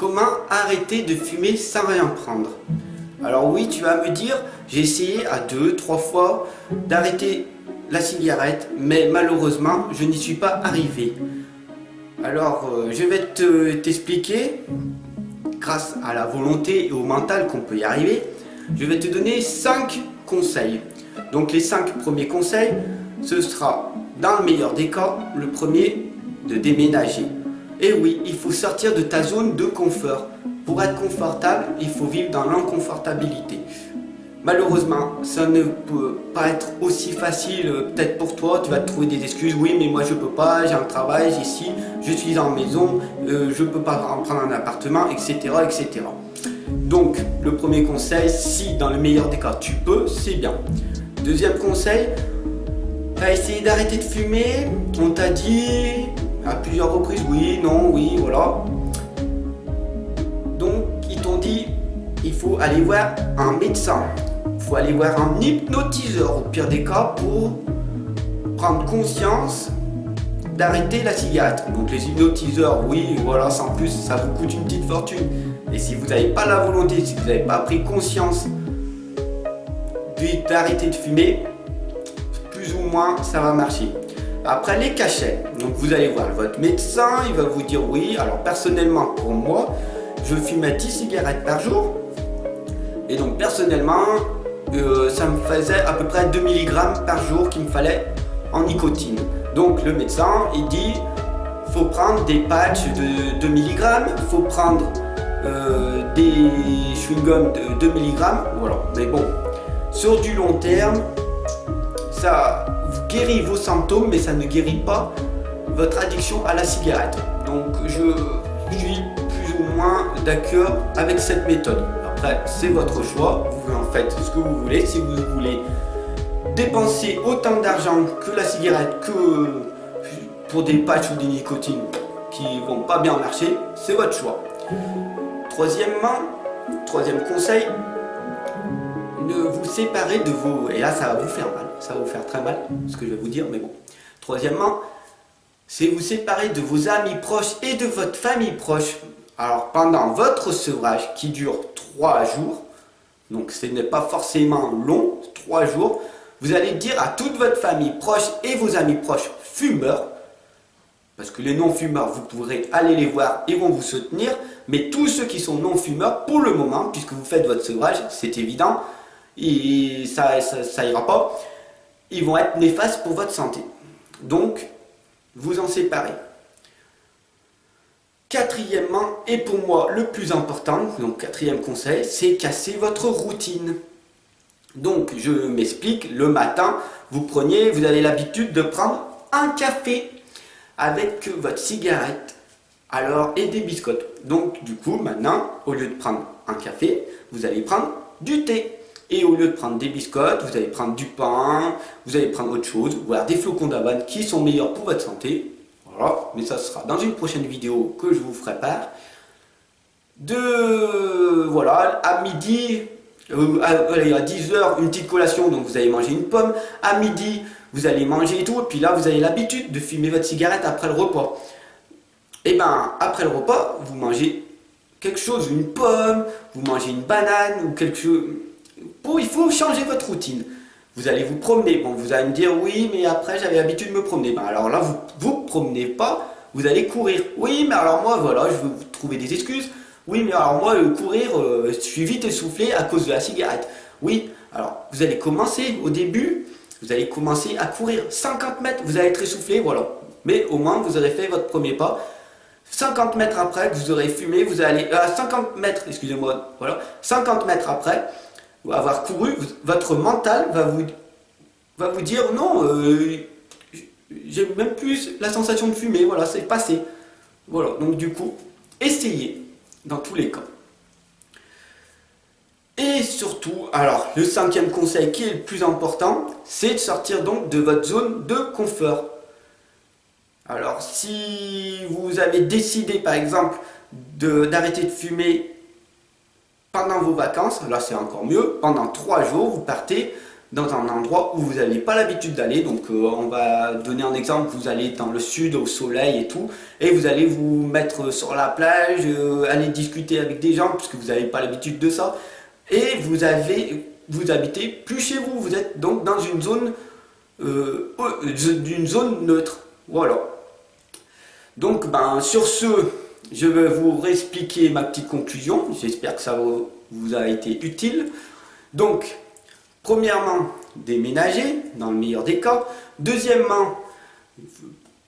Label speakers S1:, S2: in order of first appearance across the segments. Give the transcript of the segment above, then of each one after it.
S1: Comment arrêter de fumer sans rien prendre? Alors oui, tu vas me dire, j'ai essayé à 2, 3 fois d'arrêter la cigarette, mais malheureusement, je n'y suis pas arrivé. Alors, je vais t'expliquer, grâce à la volonté et au mental qu'on peut y arriver, je vais te donner 5 conseils. Donc les 5 premiers conseils, ce sera, dans le meilleur des cas, le premier, de déménager. Et oui, il faut sortir de ta zone de confort. Pour être confortable, il faut vivre dans l'inconfortabilité. Malheureusement, ça ne peut pas être aussi facile, peut-être pour toi, tu vas te trouver des excuses, oui mais moi je peux pas, j'ai un travail, j'ai ci, je suis en maison, je peux pas prendre un appartement, etc., etc. Donc, le premier conseil, si dans le meilleur des cas tu peux, c'est bien. Deuxième conseil, tu as essayé d'arrêter de fumer, on t'a dit à plusieurs reprises oui, non, oui, voilà. Donc, ils t'ont dit, il faut aller voir un médecin, il faut aller voir un hypnotiseur au pire des cas pour prendre conscience d'arrêter la cigarette. Donc les hypnotiseurs, oui, voilà, sans plus, ça vous coûte une petite fortune. Et si vous n'avez pas la volonté, si vous n'avez pas pris conscience d'arrêter de fumer, plus ou moins ça va marcher. Après les cachets, donc vous allez voir votre médecin, il va vous dire oui. Alors personnellement pour moi, je fumais 10 cigarettes par jour. Et donc personnellement, ça me faisait à peu près 2 mg par jour qu'il me fallait en nicotine. Donc le médecin, il dit, faut prendre des patchs de 2 mg, il faut prendre des chewing-gums de 2 mg, voilà. Mais bon, sur du long terme, ça guérit vos symptômes, mais ça ne guérit pas votre addiction à la cigarette. Donc je suis plus ou moins d'accord avec cette méthode. Après, c'est votre choix, vous en faites ce que vous voulez. Si vous voulez dépenser autant d'argent que la cigarette, que pour des patchs ou des nicotines qui vont pas bien marcher, c'est votre choix. Troisième conseil, ne vous séparez de vos... Et là, ça va vous faire mal, ça va vous faire très mal, ce que je vais vous dire, mais bon. Troisièmement, c'est vous séparer de vos amis proches et de votre famille proche. Alors, pendant votre sevrage qui dure 3 jours, donc ce n'est pas forcément long, 3 jours, vous allez dire à toute votre famille proche et vos amis proches fumeurs, parce que les non-fumeurs, vous pourrez aller les voir, ils vont vous soutenir, mais tous ceux qui sont non-fumeurs, pour le moment, puisque vous faites votre sevrage, c'est évident, et ça ira pas, ils vont être néfastes pour votre santé. Donc, vous en séparez. Quatrièmement, et pour moi le plus important, donc quatrième conseil, c'est casser votre routine. Donc, je m'explique, le matin, vous avez l'habitude de prendre un café avec votre cigarette, alors, et des biscottes. Donc, du coup, maintenant, au lieu de prendre un café, vous allez prendre du thé. Et au lieu de prendre des biscottes, vous allez prendre du pain, vous allez prendre autre chose, voire des flocons d'avoine qui sont meilleurs pour votre santé. Voilà, mais ça sera dans une prochaine vidéo que je vous ferai part. Voilà, à midi, à 10 h, une petite collation, donc vous allez manger une pomme. À midi, vous allez manger et tout, et puis là, vous avez l'habitude de fumer votre cigarette après le repas. Et bien, après le repas, vous mangez quelque chose, une pomme, vous mangez une banane ou quelque chose. Il faut changer votre routine. Vous allez vous promener. Bon, vous allez me dire, oui, mais après, j'avais l'habitude de me promener. Ben, alors là, vous ne promenez pas, vous allez courir. Oui, mais alors moi, voilà, je vais vous trouver des excuses. Oui, mais alors moi, courir, je suis vite essoufflé à cause de la cigarette. Oui, alors vous allez commencer au début, vous allez commencer à courir 50 mètres, vous allez être essoufflé, voilà. Mais au moins, vous aurez fait votre premier pas. 50 mètres après que vous aurez fumé, vous allez... 50 mètres, excusez-moi, voilà. 50 mètres après avoir couru, votre mental va vous dire non, j'ai même plus la sensation de fumer, voilà, c'est passé. Voilà, donc du coup, essayez dans tous les cas. Et surtout, alors, le 5e conseil qui est le plus important, c'est de sortir donc de votre zone de confort. Alors, si vous avez décidé, par exemple, d'arrêter de fumer pendant vos vacances, là c'est encore mieux, pendant 3 jours, vous partez dans un endroit où vous n'avez pas l'habitude d'aller. Donc on va donner un exemple, vous allez dans le sud au soleil et tout, et vous allez vous mettre sur la plage, aller discuter avec des gens, puisque vous n'avez pas l'habitude de ça, et vous habitez plus chez vous, vous êtes donc dans d'une zone neutre. Voilà. Donc sur ce, je vais vous réexpliquer ma petite conclusion, j'espère que ça vous a été utile. Donc, premièrement, déménager, dans le meilleur des cas. Deuxièmement,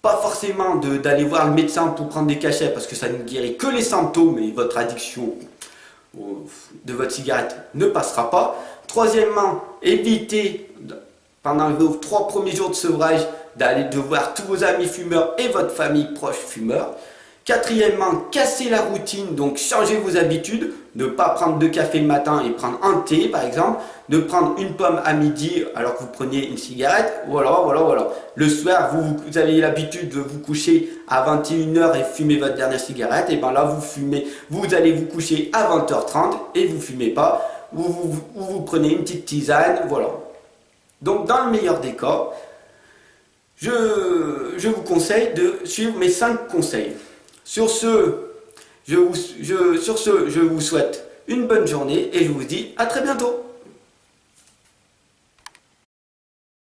S1: pas forcément d'aller voir le médecin pour prendre des cachets, parce que ça ne guérit que les symptômes et votre addiction de votre cigarette ne passera pas. Troisièmement, évitez, pendant vos 3 premiers jours de sevrage, d'aller de voir tous vos amis fumeurs et votre famille proche fumeur. Quatrièmement, cassez la routine, donc changez vos habitudes, ne pas prendre de café le matin et prendre un thé par exemple, de prendre une pomme à midi alors que vous preniez une cigarette, voilà. Le soir, vous avez l'habitude de vous coucher à 21h et fumer votre dernière cigarette, et bien là vous allez vous coucher à 20h30 et vous fumez pas, ou vous prenez une petite tisane, voilà. Donc dans le meilleur des cas, je vous conseille de suivre mes 5 conseils. Sur ce, je vous souhaite une bonne journée et je vous dis à très bientôt.